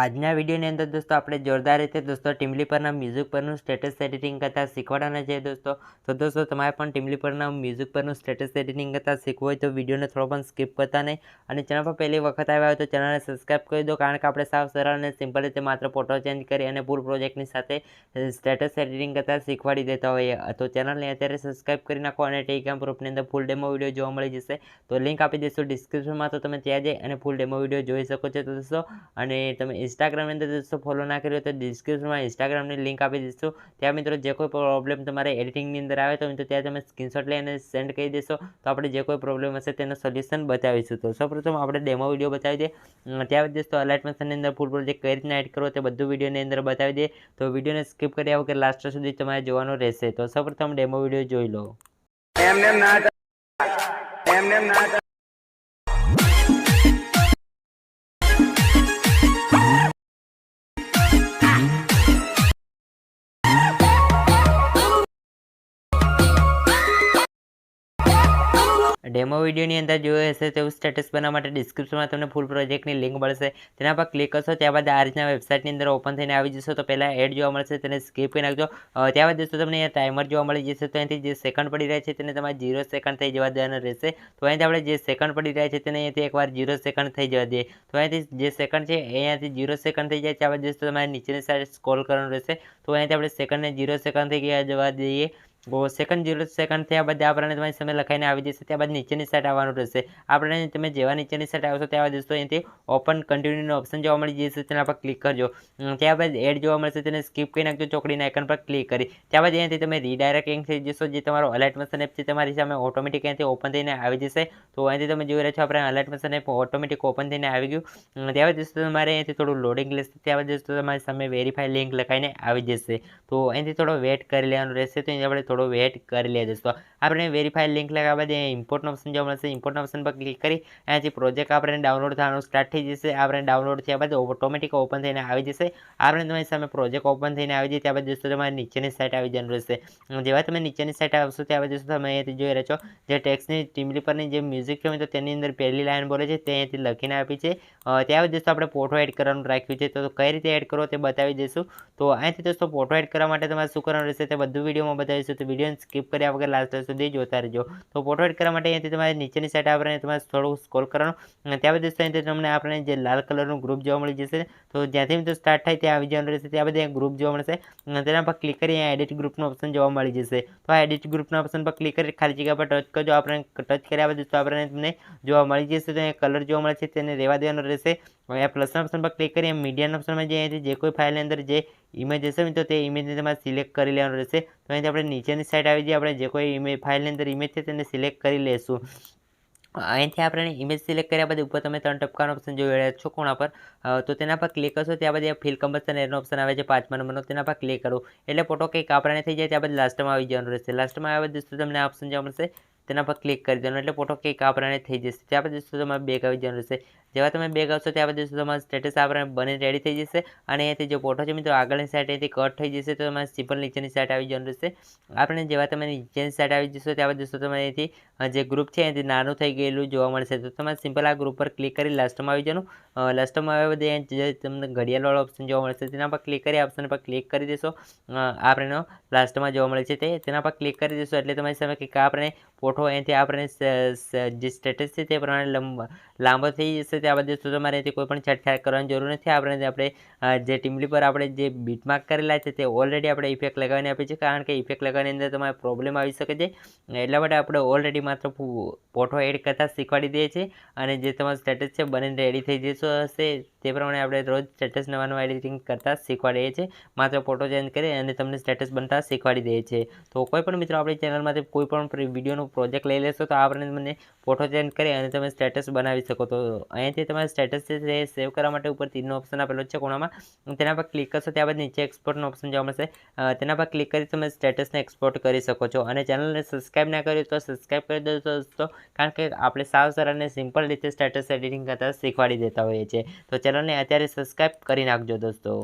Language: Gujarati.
આજના વિડીયોની અંદર દોસ્તો આપણે જોરદાર રીતે દોસ્તો ટીમલી પરના મ્યુઝિક પરનું સ્ટેટસ એડિટિંગ કરતા શીખવાડવાના છે દોસ્તો. તો દોસ્તો તમારે પણ ટીમલી પરના મ્યુઝિક પરનું સ્ટેટસ એડિટિંગ કરતા શીખવું હોય તો વિડીયોને થોડો પણ સ્કીપ કરતા નહીં, અને ચેનલ પર પહેલી વખત આવ્યા હોય તો ચેનલને સબસ્ક્રાઈબ કરી દો, કારણ કે આપણે સાવ સરળ અને સિમ્પલ રીતે માત્ર ફોટો ચેન્જ કરી અને ફૂલ પ્રોજેક્ટની સાથે સ્ટેટસ એડિટિંગ કરતા શીખવાડી દેતા હોઈએ. તો ચેનલને અત્યારે સબસ્ક્રાઈબ કરી નાખો અને ટેલિગ્રામ ગ્રુપની અંદર ફૂલ ડેમો વિડીયો જોવા મળી જશે. તો લિંક આપી દઈશું ડિસ્ક્રિપ્શનમાં, તો તમે ત્યાં જઈ અને ફૂલ ડેમો વિડીયો જોઈ શકો છો દોસ્તો. અને તમે ઇન્સ્ટાગ્રામની અંદર દોસ્તો ફોલો ના કર્યો તો ડિસ્ક્રિપ્શનમાં ઇન્સ્ટાગ્રામની લિંક આપી દઈશું. ત્યાં મિત્રો જે કોઈ પ્રોબ્લેમ તમારે એડિટિંગની અંદર આવે તો મિત્રો ત્યાં તમે સ્ક્રીનશોટ લઈને સેન્ડ કરી દેશો, તો આપણે જે કોઈ પ્રોબ્લેમ હશે તેનું સોલ્યુશન બતાવીશું. તો સૌપ્રથમ આપણે ડેમો વિડીયો બતાવી દઈએ, ત્યારબાદ દોસ્તો અલાઇટ મોશનની અંદર ફૂલ પ્રોજેક્ટ કઈ રીતના એડ કરવો તે બધું વિડીયોની અંદર બતાવી દઈએ. તો વિડીયોને સ્કીપ કર્યા વગર લાસ્ટ સુધી તમારે જોવાનું રહેશે. તો સૌપ્રથમ ડેમો વિડીયો જોઈ લો. ડેમો વિડીયોની અંદર જોયું હશે તેવું સ્ટેટસ બનાવવા માટે ડિસ્ક્રિપ્શનમાં તમને ફૂલ પ્રોજેક્ટની લિંક મળશે, તેના પર ક્લિક કરશો. ત્યારબાદ આ રીતના વેબસાઇટની અંદર ઓપન થઈને આવી જશો. તો પહેલાં એડ જોવા મળશે, તેને સ્કીપ કરી નાખજો. ત્યારબાદ દોસ્તો તમને અહીંયા ટાઈમર જોવા મળી જશે. તો અહીંથી જે સેકન્ડ પડી રહ્યા છે તેને તમારે 0 સેકન્ડ થઈ જવા દેવાના રહેશે. તો અહીંથી આપણે જે સેકન્ડ પડી રહ્યા છે તેને અહીંયાથી એકવાર 0 સેકન્ડ થઈ જવા દઈએ. તો અહીંથી જે સેકન્ડ છે અહીંયાથી 0 સેકન્ડ થઈ જાય. ત્યારબાદ દોસ્તો તમારે નીચેની સાઈડ સ્ક્રોલ કરવાનું રહેશે. તો અહીંથી આપણે સેકન્ડને 0 સેકન્ડ થઈ ગયા જવા દઈએ. સેકન્ડ 0 સેકન્ડ થયા બાદ આપણને તમારી સામે લખાઈને આવી જશે. ત્યારબાદ નીચેની સાઈડ આવવાનું રહેશે. આપણે તમે જેવા નીચેની સાઈડ આવશો ત્યારબાદ દોસ્તો અહીંથી ઓપન કન્ટિન્યુનો ઓપ્શન જોવા મળી જશે, તેના પર ક્લિક કરજો. ત્યારબાદ એડ જોવા મળશે, તેને સ્કીપ કરી નાખજો ચોકડીના આઇકન પર ક્લિક કરી. ત્યારબાદ અહીંયાથી તમે રીડાયરેક્ટિંગ થઈ જશો. જે તમારો અલાઇટ મોશન એપ છે તમારી સામે ઓટોમેટિક અહીંથી ઓપન થઈને આવી જશે. તો અહીંથી તમે જોઈ રહ્યા છો આપણે અલાઇટ મોશન એપ ઓટોમેટિક ઓપન થઈને આવી ગયું. ત્યારબાદ દોસ્તો તમારે અહીંથી થોડું લોડિંગ લેશે. ત્યારબાદ દોસ્તો તમારી સામે વેરીફાઈ લિંક લખાઈને આવી જશે. તો અહીંથી થોડો વેટ કરી લેવાનું રહેશે. તો અહીં આપણે થોડો વેટ કરી લે દોસ્તો. આપણે વેરીફાઈ લિંક લગાવ્યા બાદ ઇમ્પોર્ટનો ઓપ્શન જોવા મળશે. ઇમ્પોર્ટના ઓપ્શન પર ક્લિક કરી અહીંયાથી પ્રોજેક્ટ આપણે ડાઉનલોડ થવાનું સ્ટાર્ટ થઈ જશે. આપણે ડાઉનલોડ થયા બાદ ઓટોમેટિક ઓપન થઈને આવી જશે. આપણે તમારી સામે પ્રોજેક્ટ ઓપન થઈને આવી જાય. ત્યારબાદ દોસ્તો તમારે નીચેની સાઈડ આવી જવાનું રહેશે. જેવા તમે નીચેની સાઈડ આવશો ત્યારબાદ દોસ્તો તમે અહીંયાથી જોઈ રહ્યા છો જે ટેક્સની ટીમલી પરની જે મ્યુઝિક છે તો તેની અંદર પહેલી લાઈન બોલે છે તે અહીંયાથી લખીને આપી છે. ત્યારબાદ દોસ્તો આપણે ફોટો એડ કરવાનું રાખ્યું છે, તો કઈ રીતે એડ કરો તે બતાવી દઈશું. તો અહીંયાથી દોસ્તો ફોટો એડ કરવા માટે તમારે શું કરવાનું રહેશે તે બધું વિડીયોમાં બતાવીશું. તો વિડીયોને સ્કીપ કર્યા વગર લાસ્ટ સુધી જોતા રહેજો. તો ફોટો એડ કરવા માટે અહીંયાથી તમારે નીચેની સાઈડ આપણે તમારે થોડું સ્ક્રોલ કરવાનું. ત્યારબાદ દોસ્તો અહીંથી તમને આપણે જે લાલ કલરનું ગ્રુપ જોવા મળી જશે. તો જ્યાંથી મિત્રો સ્ટાર્ટ થાય ત્યાં આવી જવાનું રહેશે. ત્યારબાદ અહીંયા ગ્રુપ જોવા મળશે, તેના પર ક્લિક કરી અહીંયા એડિટ ગ્રુપનો ઓપ્શન જોવા મળી જશે. તો આ એડિટ ગ્રુપના ઓપ્શન પર ક્લિક કરી ખાલી જગ્યા પર ટચ કરજો. આપણે ટચ કર્યા બાદ દોસ્તો આપણે તમને જોવા મળી જશે. તો અહીંયા કલર જોવા મળે છે તેને રહેવા દેવાનો રહેશે. અહીંયા પ્લસના ઓપ્શન પર ક્લિક કરી મીડિયાના ઓપ્શનમાં જે અહીંથી જે કોઈ ફાઇલની અંદર જે ઇમેજ હશે તો તે ઇમેજને તમારે સિલેક્ટ કરી લેવાનું રહેશે. તો અહીંથી આપણે નીચેની સાઈડ આવી જઈએ. આપણે જે કોઈ ફાઇલની અંદર ઇમેજ છે તેને સિલેક્ટ કરી લેશું. અહીંથી આપણે ઇમેજ સિલેક્ટ કર્યા બાદ ઉપર તમે 3 ટપકાનો ઓપ્શન જોઈ રહ્યા છો ખૂણા પર, તો તેના પર ક્લિક કરશો. ત્યારબાદ એ ફિલ કમ્બસ્ટન એરનો ઓપ્શન આવે છે 5મા નંબરનો, તેના પર ક્લિક કરો એટલે ફોટો કંઈક આપણે થઈ જાય. ત્યારબાદ લાસ્ટમાં આવી જવાનું રહેશે. લાસ્ટમાં આવ્યા દોસ્તો તમને આ ઓપ્શન જોવા મળશે, તેના પર ક્લિક કરી દેવાનું એટલે ફોટો કંઈક આપણે થઈ જશે. ત્યારબાદ દોસ્તો તમારે બેક આવી જવાનું રહેશે. જેવા તમે બેક આવશો ત્યારબાદ દોસ્તો તમારું સ્ટેટસ આપણે બની રેડી થઈ જશે. અને અહીંયાથી જે ફોટો છે મિત્રો આગળની સાઈડ અહીંથી કટ થઈ જશે. તો તમારે સિમ્પલ નીચેની સાઈડ આવી જવાનું રહેશે. આપણે જેવા તમે નીચેની સાઈડ આવી જશો ત્યારબાદ દોસ્તો તમે અહીંથી જે ગ્રુપ છે અહીંથી નાનું થઈ ગયેલું જોવા મળશે. તો તમારે સિમ્પલ આ ગ્રુપ પર ક્લિક કરી લાસ્ટમાં આવી જવાનું. લાસ્ટમાં આવ્યા બાદ જે તમને ઘડિયાળવાળો ઓપ્શન જોવા મળશે તેના પર ક્લિક કરી ઓપ્શન પર ક્લિક કરી દેશો. આપણે લાસ્ટમાં જોવા મળે છે તેના પર ક્લિક કરી દેશો એટલે તમારી સામે કંઈક આપણે ફોટો અહીંથી આપણે જે સ્ટેટસ છે તે પ્રમાણે લાંબો થઈ જશે. ત્યારબાદ દોસ્તો તમારે અહીંથી કોઈ પણ છેડછાડ કરવાની જરૂર નથી. આપણે જે ટીમલી પર આપણે જે બીટમાર્ક કરેલા છે તે ઓલરેડી આપણે ઇફેક્ટ લગાવીને આપી છે, કારણ કે ઇફેક્ટ લગાવવાની અંદર તમારે પ્રોબ્લેમ આવી શકે છે. એટલા માટે આપણે ઓલરેડી માત્ર ફોટો એડ કરતાં શીખવાડી દઈએ છીએ. અને જે તમારું સ્ટેટસ છે બનીને રેડી થઈ જશે હશે તે પ્રમાણે આપણે રોજ સ્ટેટસ નવાનું એડિટિંગ કરતાં શીખવાડીએ છીએ. માત્ર ફોટો ચેન્જ કરી અને તમને સ્ટેટસ બનતા શીખવાડી દઈએ છીએ. તો કોઈ પણ મિત્રો આપણી ચેનલમાંથી કોઈ પણ વિડીયોનું પ્રોજેક્ટ લઈ લેશો તો આપણે મને ફોટો ચેન્જ કરી અને તમે સ્ટેટસ બનાવી શકો. તો અહીંયાથી તમારે સ્ટેટસ છે તે સેવ કરવા માટે ઉપર તીરનો ઓપ્શન આપેલો છે ખૂણામાં, તેના પર ક્લિક કરશો. ત્યારબાદ નીચે એક્સપોર્ટનો ઓપ્શન જોવા મળશે, તેના પર ક્લિક કરી તમે સ્ટેટસને એક્સપોર્ટ કરી શકો છો. અને ચેનલને સબસ્ક્રાઈબ ના કર્યું તો સબસ્ક્રાઈબ કરી દો દોસ્તો, કારણ કે આપણે સાવ સરળ અને સિમ્પલ રીતે સ્ટેટસ એડિટિંગ કરતાં શીખવાડી દેતા હોઈએ છીએ. તો ચેનલને અત્યારે સબસ્ક્રાઈબ કરી નાખજો દોસ્તો.